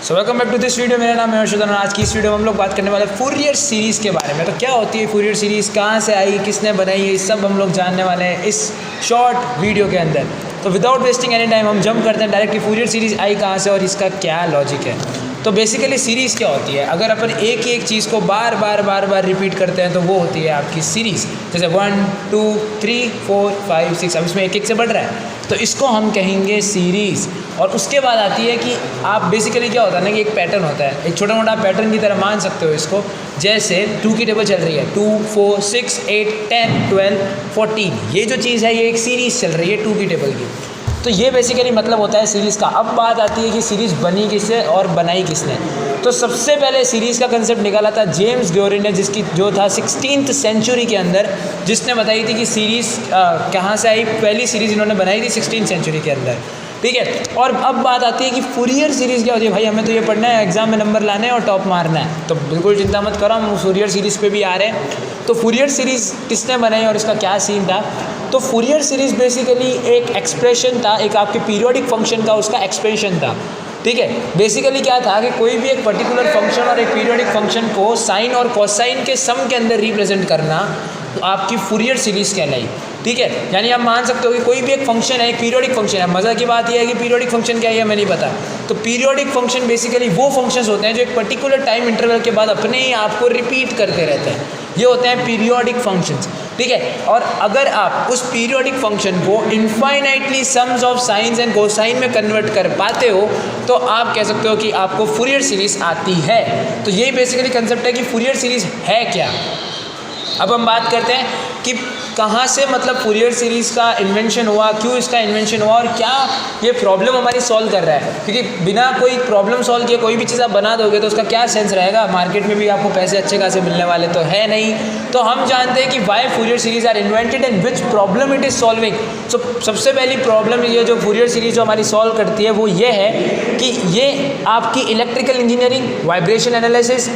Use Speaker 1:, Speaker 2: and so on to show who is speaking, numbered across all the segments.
Speaker 1: So welcome back to this video. मेरा नाम है हर्षवर्धन और आज की इस वीडियो में हम लोग बात करने वाले फूरियर सीरीज़ के बारे में। तो क्या होती है फूरियर सीरीज़, कहाँ से आई, किसने बनाई है, सब हम लोग जानने वाले हैं इस शॉर्ट वीडियो के अंदर। तो विदाउट वेस्टिंग एनी टाइम हम जंप करते हैं डायरेक्टली फूरियर सीरीज़ आई कहाँ से और इसका क्या लॉजिक है। तो बेसिकली सीरीज़ क्या होती है, अगर अपन एक ही एक चीज़ को बार बार रिपीट करते हैं तो वो होती है आपकी सीरीज़। जैसे 1 2 3 4 5 6, अब इसमें एक एक से बढ़ रहा है तो इसको हम कहेंगे सीरीज़। और उसके बाद आती है कि आप बेसिकली क्या होता है ना कि एक पैटर्न होता है, एक छोटा मोटा पैटर्न की तरह मान सकते हो इसको। जैसे 2 की टेबल चल रही है, 2 4 6 8 10 12 14, ये जो चीज़ है ये एक सीरीज़ चल रही है 2 की टेबल की। तो ये बेसिकली मतलब होता है सीरीज़ का। अब बात आती है कि सीरीज़ बनी किससे और बनाई किसने। तो सबसे पहले सीरीज़ का कंसेप्ट निकाला था जेम्स ग्योरी ने, जिसकी जो था 16th सेंचुरी के अंदर, जिसने बताई थी कि सीरीज़ कहाँ से आई। पहली सीरीज़ इन्होंने बनाई थी 16th सेंचुरी के अंदर, ठीक है। और अब बात आती है कि फूरियर सीरीज़ क्या होती है। भाई हमें तो ये पढ़ना है, एग्जाम में नंबर लाने हैं और टॉप मारना है, तो बिल्कुल चिंता मत करो, हम फूरियर सीरीज़ पे भी आ रहे हैं। तो फूरियर सीरीज़ किसने बनाई और इसका क्या सीन था। तो फूरियर सीरीज़ बेसिकली एक एक्सप्रेशन था, एक आपके पीरियोडिक फंक्शन का उसका एक्सपेंशन था, ठीक है। बेसिकली क्या था कि कोई भी एक पर्टिकुलर फंक्शन और एक पीरियोडिक फंक्शन को साइन और कोसाइन के सम के अंदर रिप्रेजेंट करना, तो आपकी फूरियर सीरीज़ कहलाई, ठीक है। यानी आप मान सकते हो कि कोई भी एक फंक्शन है, एक पीरियोडिक फंक्शन है। मज़ा की बात यह है कि पीरियोडिक फंक्शन क्या है हमें नहीं पता। तो पीरियोडिक फंक्शन बेसिकली वो फंक्शंस होते हैं जो एक पर्टिकुलर टाइम इंटरवल के बाद अपने ही आप को रिपीट करते रहते हैं, ये होते हैं पीरियोडिक फंक्शंस, ठीक है। और अगर आप उस पीरियोडिक फंक्शन को infinitely sums of science and cosine में कन्वर्ट कर पाते हो तो आप कह सकते हो कि आपको फूरियर सीरीज़ आती है। तो यही बेसिकली कंसेप्ट है कि फूरियर सीरीज़ है क्या। अब हम बात करते हैं कि कहाँ से मतलब फूरियर सीरीज़ का इन्वेंशन हुआ, क्यों इसका इन्वेंशन हुआ और क्या ये प्रॉब्लम हमारी सॉल्व कर रहा है। क्योंकि बिना कोई प्रॉब्लम सॉल्व किए कोई भी चीज़ आप बना दोगे तो उसका क्या सेंस रहेगा। मार्केट में भी आपको पैसे अच्छे खासे मिलने वाले तो है नहीं। तो हम जानते हैं कि why Fourier series are invented and which problem it is solving. So सबसे पहली प्रॉब्लम ये जो फूरियर सीरीज़ जो हमारी सॉल्व करती है वो ये है कि ये आपकी electrical engineering, vibration analysis,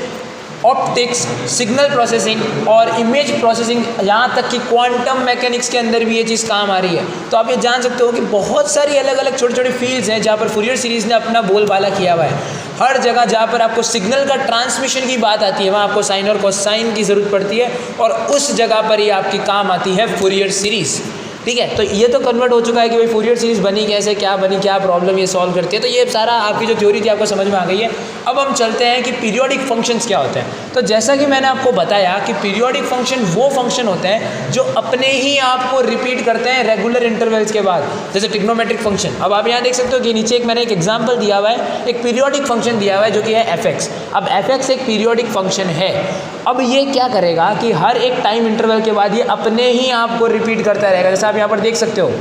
Speaker 1: optics, signal processing और इमेज प्रोसेसिंग, यहाँ तक कि क्वांटम मैकेनिक्स के अंदर भी ये चीज़ काम आ रही है। तो आप ये जान सकते हो कि बहुत सारी अलग अलग छोटी छोटी फील्ड्स हैं जहाँ पर फूरियर सीरीज़ ने अपना बोलबाला किया हुआ है। हर जगह जहाँ पर आपको सिग्नल का ट्रांसमिशन की बात आती है वहाँ आपको साइन और कोसाइन की ज़रूरत पड़ती है और उस जगह पर ही आपकी काम आती है फूरियर सीरीज़, ठीक है। तो ये तो कन्वर्ट हो चुका है कि भाई फूरियर सीरीज़ बनी कैसे, क्या बनी, क्या प्रॉब्लम ये सॉल्व करती है। तो ये सारा आपकी जो थ्योरी थी आपको समझ में आ गई है। अब हम चलते हैं कि पीरियोडिक फंक्शंस क्या होते हैं। तो जैसा कि मैंने आपको बताया कि पीरियोडिक फंक्शन वो फंक्शन होते हैं जो अपने ही आपको रिपीट करते हैं रेगुलर इंटरवल्स के बाद, जैसे ट्रिग्नोमेट्रिक फंक्शन। अब आप यहाँ देख सकते हो कि नीचे एक मैंने एक एग्जाम्पल दिया हुआ है, एक पीरियोडिक फंक्शन दिया हुआ है जो कि है f(x). अब f(x) एक पीरियोडिक फंक्शन है। अब ये क्या करेगा कि हर एक टाइम इंटरवल के बाद ये अपने ही आपको रिपीट करता रहेगा। जैसे आप यहाँ पर देख सकते हो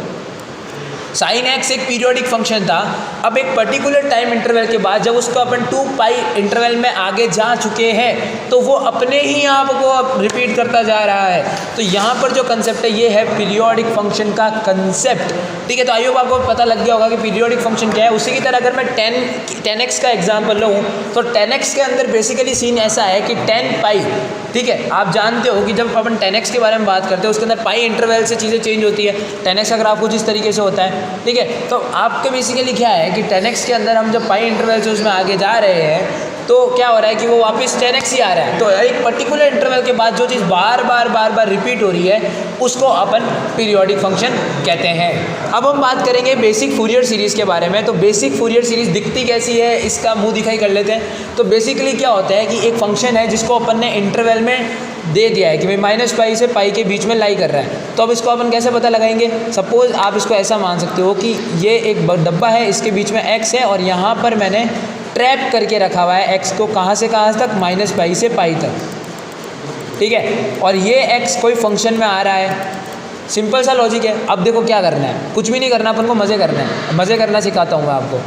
Speaker 1: साइन x एक पीरियोडिक फंक्शन था। अब एक पर्टिकुलर टाइम इंटरवल के बाद जब उसको अपन 2 पाई इंटरवल में आगे जा चुके हैं तो वो अपने ही आपको रिपीट करता जा रहा है। तो यहाँ पर जो कंसेप्ट है ये है पीरियोडिक फंक्शन का कंसेप्ट, ठीक है। तो आई होप आपको पता लग गया होगा कि पीरियोडिक फंक्शन क्या है। उसी की तरह अगर मैं 10x का एग्जाम्पल लूँ तो 10x के अंदर बेसिकली सीन ऐसा है कि 10 पाई, ठीक है। आप जानते हो कि जब अपन 10x के बारे में बात करते हैं उसके अंदर पाई इंटरवल से चीज़ें चेंज होती है। 10x का ग्राफ कुछ इस तरीके से होता है, ठीक है। तो आपके बेसिकली क्या है कि 10x के अंदर हम जब पाई इंटरवल से उसमें आगे जा रहे हैं तो क्या हो रहा है कि वो वापस 10x ही आ रहा है। तो एक पर्टिकुलर इंटरवल के बाद जो चीज़ बार बार रिपीट हो रही है उसको अपन पीरियोडिक फंक्शन कहते हैं। अब हम बात करेंगे बेसिक फूरियर सीरीज़ के बारे में। तो बेसिक फूरियर सीरीज़ दिखती कैसी है, इसका मुंह दिखाई कर लेते हैं। तो बेसिकली क्या होता है कि एक फंक्शन है जिसको अपन ने इंटरवल में दे दिया है कि भाई -π से π के बीच में लाई कर रहा है। तो अब इसको अपन कैसे पता लगाएंगे। सपोज़ आप इसको ऐसा मान सकते हो कि ये एक डब्बा है, इसके बीच में x है और यहाँ पर मैंने ट्रैप करके रखा हुआ है x को, कहाँ से कहाँ तक, -π से π तक, ठीक है। और ये x कोई फंक्शन में आ रहा है। सिंपल सा लॉजिक है। अब देखो क्या करना है, कुछ भी नहीं करना, अपन को मज़े करना है। मज़े करना सिखाता हूँ मैं आपको।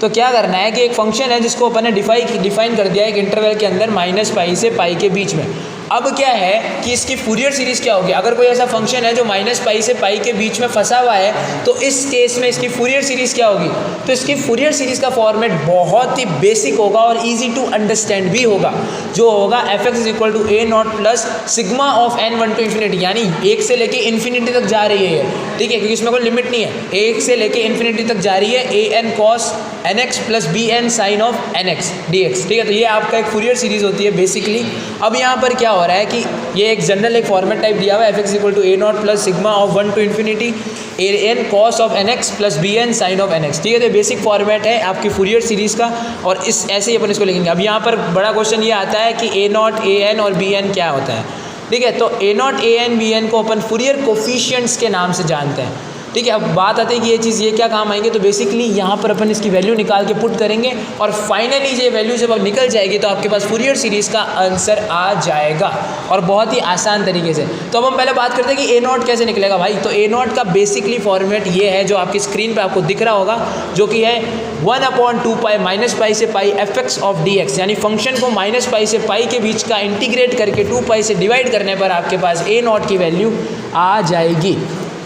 Speaker 1: तो क्या करना है कि एक फंक्शन है जिसको अपन ने डिफाइन कर दिया है एक इंटरवल के अंदर -π से π के बीच में। अब क्या है कि इसकी फूरियर सीरीज़ क्या होगी, अगर कोई ऐसा फंक्शन है जो माइनस पाई से पाई के बीच में फंसा हुआ है तो इस केस में इसकी फूरियर सीरीज़ क्या होगी। तो इसकी फूरियर सीरीज़ का फॉर्मेट बहुत ही बेसिक होगा और ईजी टू अंडरस्टैंड भी होगा, जो होगा F X is equal to A naught plus sigma of N one to infinity, यानी एक से लेके इन्फिनिटी तक जा रही है, ठीक है, क्योंकि इसमें कोई लिमिट नहीं है, एक से लेके इन्फिनिटी तक जा रही है, a N cos n x plus B N sign of N x D x, ठीक है। तो ये आपका एक फूरियर सीरीज़ होती है बेसिकली। अब यहाँ पर क्या हो रहा है कि ये एक जनरल एक फॉर्मेट टाइप दिया हुआ है, F X equal to A naught plus sigma of one to infinity A N cos of N x plus B N sign of N X, ठीक है। तो बेसिक फॉर्मेट है आपकी फूरियर सीरीज़ का और इस ऐसे ही अपन इसको लिखेंगे। अब यहाँ पर बड़ा क्वेश्चन ये आता है कि ए नॉट ए एन और बी एन क्या होता है, ठीक है। तो a not a n b n को अपन फूरियर कोफिशिएंट्स के नाम से जानते हैं, ठीक है। अब बात आती है कि ये चीज़ ये क्या काम आएंगे, तो बेसिकली यहाँ पर अपन इसकी वैल्यू निकाल के पुट करेंगे और फाइनली ये वैल्यू जब अब निकल जाएगी तो आपके पास फूरियर सीरीज़ का आंसर आ जाएगा और बहुत ही आसान तरीके से। तो अब हम पहले बात करते हैं कि ए नॉट कैसे निकलेगा भाई। तो ए नॉट का बेसिकली फॉर्मेट ये है जो आपकी स्क्रीन पर आपको दिख रहा होगा, जो कि है 1/2 पाई माइनस पाई से pi F x of d x, यानी फंक्शन को माइनस पाई से पाई के बीच का इंटीग्रेट करके 2 पाई से डिवाइड करने पर आपके पास ए नॉट की वैल्यू आ जाएगी।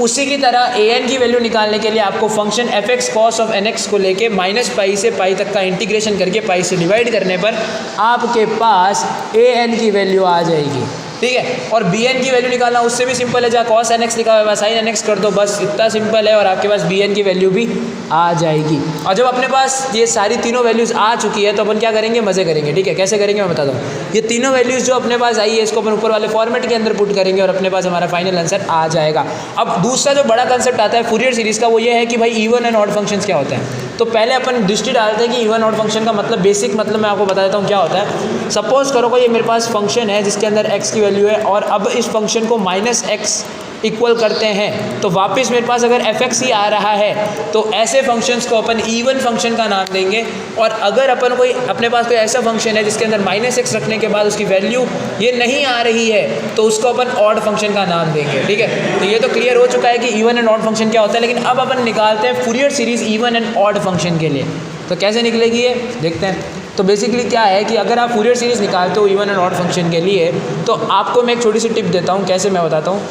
Speaker 1: उसी की तरह ए एन की वैल्यू निकालने के लिए आपको function F X cos of N X को लेके माइनस पाई से पाई तक का इंटीग्रेशन करके पाई से डिवाइड करने पर आपके पास ए एन की वैल्यू आ जाएगी, ठीक है। और बी एन की वैल्यू निकालना उससे भी सिंपल है, जहाँ कॉस एन एक्स लिखा हुआ है साइन एन एक्स कर दो, बस इतना सिंपल है और आपके पास बी एन की वैल्यू भी आ जाएगी। और जब अपने पास ये सारी तीनों वैल्यूज़ आ चुकी है तो अपन क्या करेंगे, मज़े करेंगे, ठीक है। कैसे करेंगे मैं बताता हूँ। ये तीनों वैल्यूज़ जो अपने पास आई है इसको अपन ऊपर वाले फॉर्मेट के अंदर पुट करेंगे और अपने पास हमारा फाइनल आंसर आ जाएगा। अब दूसरा जो बड़ा कंसेप्ट आता है फूरियर सीरीज़ का वो ये है कि भाई इवन एंड ऑड फंक्शंस क्या होते हैं। तो पहले अपन दृष्टि डालते हैं कि इवन ऑड फंक्शन का मतलब बेसिक मतलब मैं आपको बता देता हूँ क्या होता है। सपोज करो कि ये मेरे पास फंक्शन है जिसके अंदर x की वैल्यू है और अब इस फंक्शन को माइनस एक्स इक्वल करते हैं तो वापस मेरे पास अगर एफ एक्स ही आ रहा है तो ऐसे फंक्शंस को अपन इवन फंक्शन का नाम देंगे। और अगर अपन कोई अपने पास कोई ऐसा फंक्शन है जिसके अंदर माइनस एक्स रखने के बाद उसकी वैल्यू ये नहीं आ रही है तो उसको अपन ऑड फंक्शन का नाम देंगे, ठीक है। तो ये तो क्लियर हो चुका है कि इवन एंड ऑड फंक्शन क्या होता है। लेकिन अब अपन निकालते हैं Fourier series even and odd function के लिए, तो कैसे निकलेगी ये देखते हैं। तो बेसिकली क्या है कि अगर आप फूरियर सीरीज़ निकालते हो इवन एंड ऑड फंक्शन के लिए तो आपको मैं एक छोटी सी टिप देता हूँ, कैसे मैं बताता हूँ।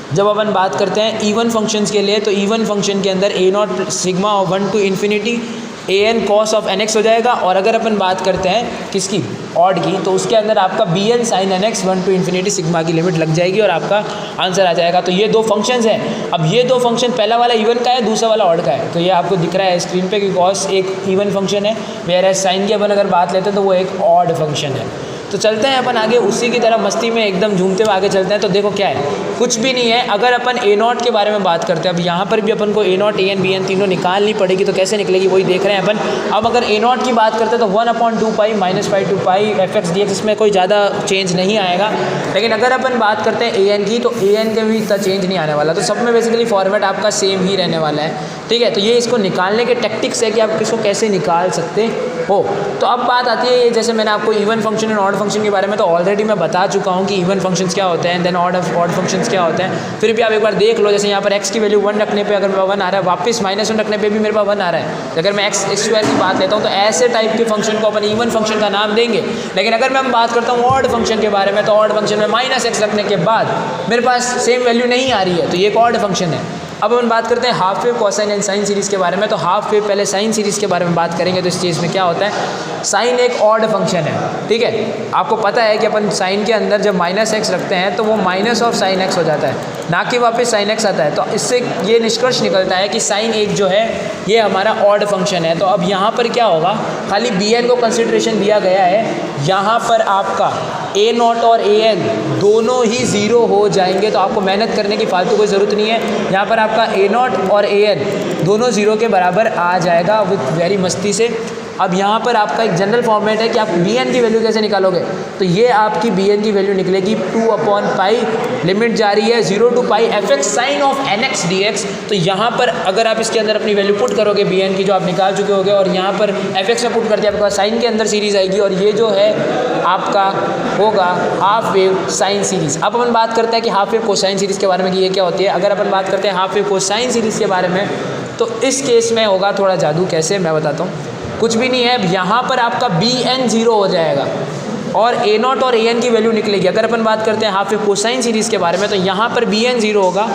Speaker 1: जब अपन बात करते हैं इवन फंक्शंस के लिए तो इवन फंक्शन के अंदर a not sigma of 1 to infinity A N cos of N x हो जाएगा। और अगर अपन बात करते हैं किसकी, ऑड की, तो उसके अंदर आपका B N sine N X 1 to infinity sigma की लिमिट लग जाएगी और आपका आंसर आ जाएगा। तो ये दो फंक्शंस हैं। अब ये दो फंक्शन पहला वाला इवन का है, दूसरा वाला ऑड का है। तो ये आपको दिख रहा है स्क्रीन पे कि कॉस एक इवन फंक्शन है, वेयर साइन की अपन अगर बात लेते हैं तो वो एक ऑड फंक्शन है। तो चलते हैं अपन आगे उसी की तरह मस्ती में एकदम झूमते हुए आगे चलते हैं। तो देखो क्या है, कुछ भी नहीं है। अगर अपन ए नॉट के बारे में बात करते हैं, अब यहाँ पर भी अपन को a not a n b n तीनों निकालनी पड़ेगी, तो कैसे निकलेगी वही देख रहे हैं अपन। अब अगर ए नॉट की बात करते हैं तो 1/2 pi minus pi to pi F X D X, इसमें कोई ज़्यादा चेंज नहीं आएगा। लेकिन अगर अपन बात करते हैं ए एन की तो ए एन के भी इतना चेंज नहीं आने वाला। तो सब में बेसिकली फॉर्मेट आपका सेम ही रहने वाला है, ठीक है। तो ये इसको निकालने के टेक्टिक्स है कि आप इसको कैसे निकाल सकते हो। तो अब बात आती है, जैसे मैंने आपको even function and odd function के बारे में तो ऑलरेडी मैं बता चुका हूँ कि इवन फंक्शंस क्या होते हैं, देन ऑड फंक्शंस क्या होते हैं। फिर भी आप एक बार देख लो, जैसे यहाँ पर x की वैल्यू 1 रखने पे अगर मेरा 1 आ रहा है, वापस -1 रखने पे भी मेरे पास 1 आ रहा है। अगर मैं x स्क्वायर की बात लेता हूँ तो ऐसे टाइप के फंक्शन को अपन इवन फंक्शन का नाम देंगे। लेकिन अगर मैं बात करता हूँ ऑड फंक्शन के बारे में तो ऑड फंक्शन में -x रखने के बाद मेरे पास सेम वैल्यू नहीं आ रही है, तो ये एक ऑड फंक्शन है। अब अपन बात करते हैं half wave cosine and sine series के बारे में। तो हाफ वेव पहले साइन सीरीज़ के बारे में बात करेंगे। तो इस चीज़ में क्या होता है, साइन एक ऑड फंक्शन है, ठीक है। आपको पता है कि अपन साइन के अंदर जब -x रखते हैं तो वो माइनस ऑफ साइन x हो जाता है, ना कि वापस साइन x आता है। तो इससे ये निष्कर्ष निकलता है कि साइन एक जो है ये हमारा ऑड फंक्शन है। तो अब यहाँ पर क्या होगा, खाली बी एन को कंसिडरेशन दिया गया है। यहाँ पर आपका ए नॉट और ए एन दोनों ही 0 हो जाएंगे, तो आपको मेहनत करने की फालतू कोई ज़रूरत नहीं है। यहाँ पर आपका ए नॉट और ए एन दोनों 0 के बराबर आ जाएगा विथ वेरी मस्ती से। अब यहाँ पर आपका एक जनरल फॉर्मेट है कि आप बी एन की वैल्यू कैसे निकालोगे। तो ये आपकी बी एन की वैल्यू निकलेगी 2/पाई, लिमिट जा रही है 0 to pi F X sine of N x D X. तो यहाँ पर अगर आप इसके अंदर अपनी वैल्यू पुट करोगे बी एन की जो आप निकाल चुके होगे और यहाँ पर एफ एक्स में पुट करते हैं, आपके पास साइन के अंदर सीरीज़ आएगी और ये जो है आपका होगा हाफ वेव साइन सीरीज़। अब अपन बात करते हैं कि हाफ वेव कोसाइन सीरीज़ के बारे में कि ये क्या होती है। अगर अपन बात करते हैं हाफ वेव कोसाइन सीरीज़ के बारे में तो इस केस में होगा थोड़ा जादू। कैसे, मैं बताता हूँ। कुछ भी नहीं है, यहाँ पर आपका बी एन 0 हो जाएगा, और ए नॉट और ए एन की वैल्यू निकलेगी। अगर अपन बात करते हैं हाफ वेव कोसाइन सीरीज़ के बारे में, तो यहाँ पर बी एन 0 होगा,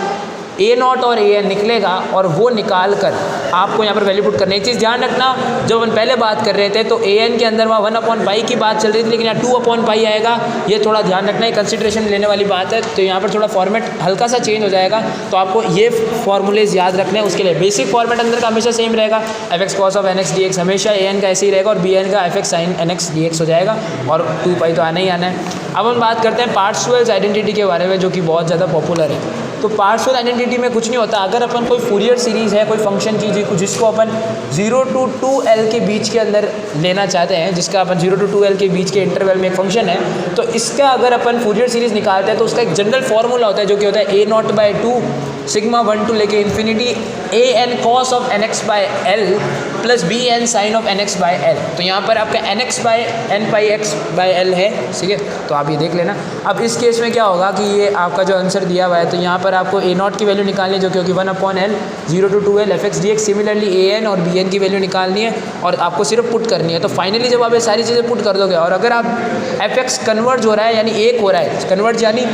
Speaker 1: ए नॉट और ए एन निकलेगा और वो निकाल कर आपको यहाँ पर वैल्यू पुट करनी है। एक चीज़ ध्यान रखना, जब अपन पहले बात कर रहे थे तो ए एन के अंदर वहाँ 1/पाई की बात चल रही थी, लेकिन यहाँ 2/पाई आएगा। ये थोड़ा ध्यान रखना, ये कंसिडरेशन लेने वाली बात है। तो यहाँ पर थोड़ा फॉर्मेट हल्का सा चेंज हो जाएगा, तो आपको ये फॉर्मूलेज याद रखने हैं। उसके लिए बेसिक फॉर्मेट अंदर का हमेशा सेम रहेगा, F X cos of N x D X हमेशा ए एन का ऐसे ही रहेगा, और बी एन का F X sine N x D X हो जाएगा, और 2 पाई तो आना ही आना है। अब हम बात करते हैं पार्ट्सवेल्स आइडेंटिटी के बारे में, जो कि बहुत ज़्यादा पॉपुलर है। तो पार्ट्सवेल आइडेंटिटी में कुछ नहीं होता। अगर अपन कोई फूरियर सीरीज़ है, कोई फंक्शन की जिसको अपन 0 to 2l के बीच के अंदर लेना चाहते हैं, जिसका अपन 0 to 2l के बीच के इंटरवल में एक फंक्शन है, तो इसका अगर अपन फूरियर सीरीज़ निकालते हैं तो उसका एक जनरल फार्मूला होता है, जो कि होता है a0/2 सिग्मा 1 to लेके इन्फिनिटी a n cos of N X by L plus B N sign of N X by L. तो यहाँ पर आपका N X by N pi X by L है, ठीक है, तो आप ये देख लेना। अब इस केस में क्या होगा कि ये आपका जो आंसर दिया हुआ है, तो यहाँ पर आपको ए नॉट की वैल्यू निकालनी है, जो कि होगी 1/L 0 to 2l F X D X. Similarly A N और बी एन की वैल्यू निकालनी है और आपको सिर्फ पुट करनी है। तो फाइनली जब आप ये सारी चीज़ें पुट कर दोगे, और अगर आप एफ एक्स कन्वर्ज हो रहा है, यानी एक हो रहा है, कन्वर्ज यानी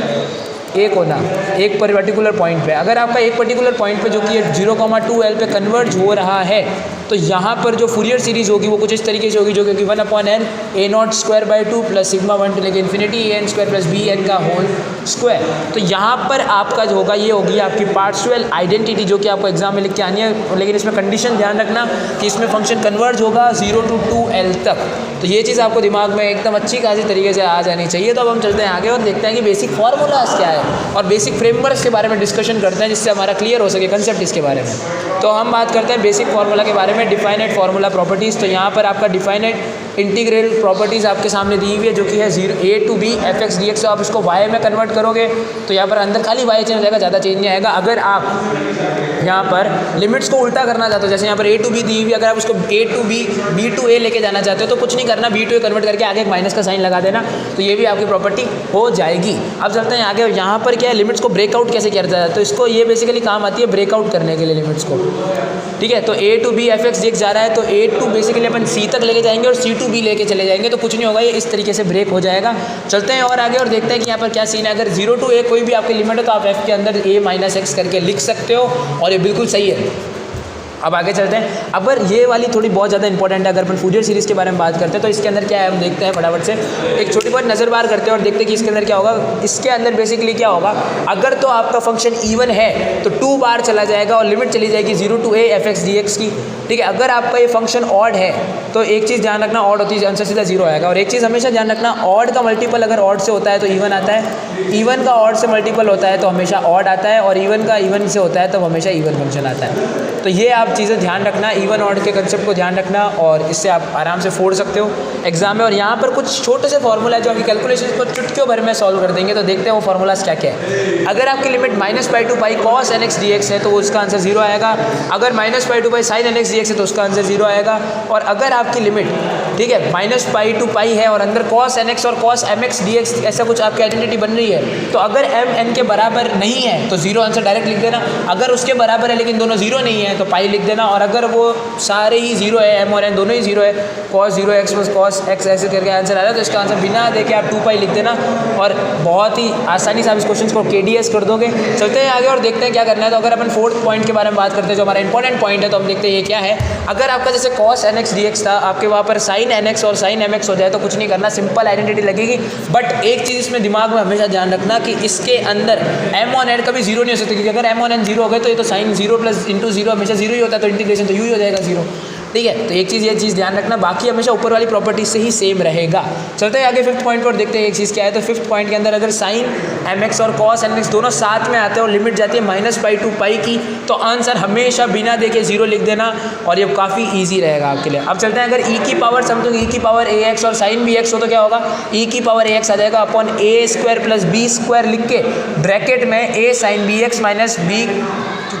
Speaker 1: एक होना एक पर्टिकुलर पॉइंट पे, अगर आपका एक पर्टिकुलर पॉइंट पे जो कि 0,2l पे कन्वर्ज हो रहा है, तो यहाँ पर जो फूरियर सीरीज़ होगी वो कुछ इस तरीके से होगी, जो कि 1/L a0² plus sigma 1 to लेके infinity an² plus B N का होल स्क्वायर। तो यहाँ पर आपका जो होगा ये होगी आपकी पार्ट्सवेल आइडेंटिटी, जो कि आपको एग्जाम में लिख के आनी है। लेकिन इसमें कंडीशन ध्यान रखना कि इसमें फंक्शन कन्वर्ज होगा 0 to 2l तक। तो ये चीज़ आपको दिमाग में एकदम अच्छी खासी तरीके से आ जानी चाहिए। तो अब हम चलते हैं आगे और देखते हैं कि बेसिक फार्मूलाज क्या है और बेसिक फ्रेमवर्क के बारे में डिस्कशन करते हैं, जिससे हमारा क्लियर हो सके कंसेप्ट इसके बारे में। तो हम बात करते हैं बेसिक फार्मूला के बारे में, डिफाइनेट फार्मूला प्रॉपर्टीज़। तो यहाँ पर आपका डिफाइनेट इंटीग्रल प्रॉपर्टीज़ आपके सामने दी हुई है, जो कि है 0 a to b F X D x. आप इसको y में कन्वर्ट करोगे तो यहाँ पर अंदर खाली y चेंज हो जाएगा, ज़्यादा चेंज नहीं आएगा। अगर आप यहाँ पर लिमिट्स को उल्टा करना चाहते हो, जैसे यहाँ पर a to b दी हुई है, अगर आप उसको a to b b to a लेके जाना चाहते हो, तो कुछ नहीं करना, b to a कन्वर्ट करके आगे एक माइनस का साइन लगा देना, तो ये भी आपकी प्रॉपर्टी हो जाएगी। अब चलते हैं आगे। यहाँ पर क्या है, लिमिट्स को ब्रेकआउट कैसे किया जाता है, तो इसको ये बेसिकली काम आती है ब्रेकआउट करने के लिए लिमिट्स को, ठीक है। तो a to b F X D x जा रहा है, तो a to basically upon c तक लेके जाएंगे और c to b लेके चले जाएंगे, तो कुछ नहीं होगा, ये इस तरीके से ब्रेक हो जाएगा। चलते हैं और आगे और देखते हैं कि यहाँ पर क्या सीन है। अगर 0 to a कोई भी आपकी लिमिट है, तो आप f के अंदर a माइनस एक्स करके लिख सकते हो, और ये बिल्कुल सही है। अब आगे चलते हैं। अगर ये वाली थोड़ी बहुत ज़्यादा इंपॉर्टेंट है, अगर अपन फूरियर सीरीज़ के बारे में बात करते हैं, तो इसके अंदर क्या है हम देखते हैं फटाफट से, एक छोटी बहुत नज़र बार करते हैं और देखते हैं कि इसके अंदर क्या होगा। इसके अंदर बेसिकली क्या होगा, अगर तो आपका फंक्शन इवन है तो 2 बार चला जाएगा और लिमिट चली जाएगी 0 to a F X D x की, ठीक है। अगर आपका ये फंक्शन ऑड है, तो एक चीज़ ध्यान रखना, ऑड होती है आंसर सीधा 0 आएगा। और एक चीज़ हमेशा ध्यान रखना, ऑड का मल्टीपल अगर ऑड से होता है तो इवन आता है, इवन का ऑड से मल्टीपल होता है तो हमेशा ऑड आता है, और इवन का इवन से होता है तो हमेशा इवन फंक्शन आता है। तो ये आप चीज़ें ध्यान रखना, इवन ऑड के कंसेप्ट को ध्यान रखना, और इससे आप आराम से फोड़ सकते हो एग्जाम में। और यहाँ पर कुछ छोटे से फार्मूला है जो आपकी कैलकुलेशन को चुटकियों भर में सॉल्व कर देंगे। तो देखते हैं वो फार्मूलाज क्या क्या है। अगर आपकी limit -π to π cos N x D x है, तो उसका आंसर 0 आएगा। अगर -π to π sin N x D x है, तो उसका आंसर 0 आएगा। और अगर आपकी लिमिट, ठीक है, -π to π है और अंदर cos एन एक्स और cos M X D X ऐसा कुछ आपकी आइडेंटिटी बन रही है, तो अगर m n के बराबर नहीं है तो 0 आंसर डायरेक्ट लिख देना। अगर उसके बराबर है लेकिन दोनों 0 नहीं है तो पाई लिख देना। और अगर वो सारे ही 0 है, m और n दोनों ही 0 है, cos 0x plus cos x ऐसे करके आंसर आ रहा है, तो इसका आंसर बिना देखे आप 2 पाई लिख देना, और बहुत ही आसानी से आप इस क्वेश्चन को KDS कर दोगे। चलते हैं आगे और देखते हैं क्या करना है। तो अगर अपन 4th पॉइंट के बारे में बात करते हैं, जो हमारा इंपॉर्टेंट पॉइंट है, तो हम देखते हैं ये क्या है। अगर आपका जैसे cos nx dx था, आपके वहाँ पर sin nx और sin mx हो जाए, तो कुछ नहीं करना, सिंपल आइडेंटिटी लगेगी। बट एक चीज़ इसमें दिमाग में हमेशा ध्यान रखना कि इसके अंदर m और n कभी 0 नहीं हो सकती, क्योंकि अगर m और n 0 हो गए तो ये तो sin 0 प्लस इंटू 0 हमेशा 0 ही होता है, तो इंटीग्रेशन तो यू ही हो जाएगा 0, ठीक है। तो एक चीज़ ये चीज़ ध्यान रखना, बाकी हमेशा ऊपर वाली प्रॉपर्टी से ही सेम रहेगा। चलते हैं आगे 5th पॉइंट पर देखते हैं एक चीज़ क्या है। तो 5th पॉइंट के अंदर अगर sin mx और cos nx दोनों साथ में आते हैं और लिमिट जाती है -π to π की, तो आंसर हमेशा बिना देखे 0 लिख देना, और ये काफ़ी ईजी रहेगा आपके लिए। अब चलते हैं, अगर e की पावर समथिंग e की पावर ax और sin bx हो तो क्या होगा, e की पावर ax आ जाएगा अपॉन a² प्लस b² लिख के ब्रैकेट में a sin bx minus b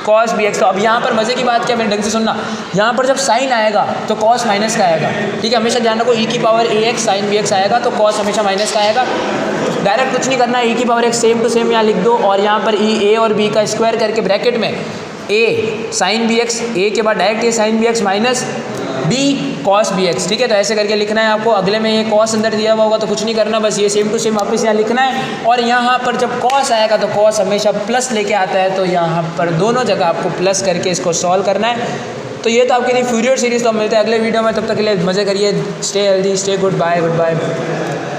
Speaker 1: cos bx। तो अब यहाँ पर मज़े की बात क्या, मेरे ढंग से सुनना, यहाँ पर जब साइन आएगा तो cos माइनस का आएगा, ठीक है। हमेशा ध्यान रखो, e की पावर ax sin bx आएगा तो cos हमेशा माइनस का आएगा। डायरेक्ट कुछ नहीं करना है, e की power x same to same यहाँ लिख दो, और यहाँ पर a और b का स्क्वायर करके ब्रैकेट में a sin bx, a के बाद डायरेक्ट a sin bx minus B cos B X, ठीक है। तो ऐसे करके लिखना है आपको। अगले में ये कॉस अंदर दिया हुआ होगा तो कुछ नहीं करना, बस ये सेम टू सेम वापस यहाँ लिखना है। और यहाँ पर जब कॉस आएगा तो कॉस हमेशा प्लस लेके आता है, तो यहाँ पर दोनों जगह आपको प्लस करके इसको सॉल्व करना है। तो ये तो आपके लिए फ्यूरियर सीरीज़। तो हम मिलते हैं अगले वीडियो में, तब तक के लिए मज़े करिए, stay healthy, stay good bye, good bye.